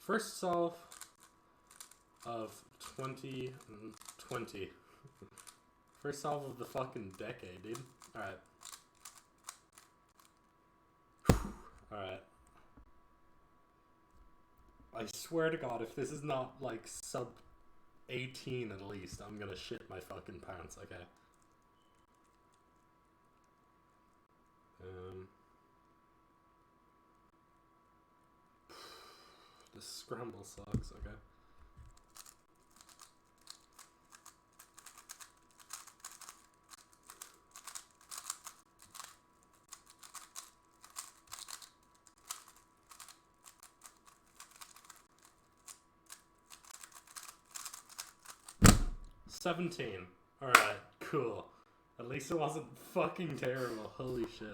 First solve of 2020. First solve of the fucking decade, dude. Alright. Alright. I swear to God, if this is not like sub 18 at least, I'm gonna shit my fucking pants, okay? This scramble sucks, okay? $17. Alright, cool. At least it wasn't fucking terrible. Holy shit.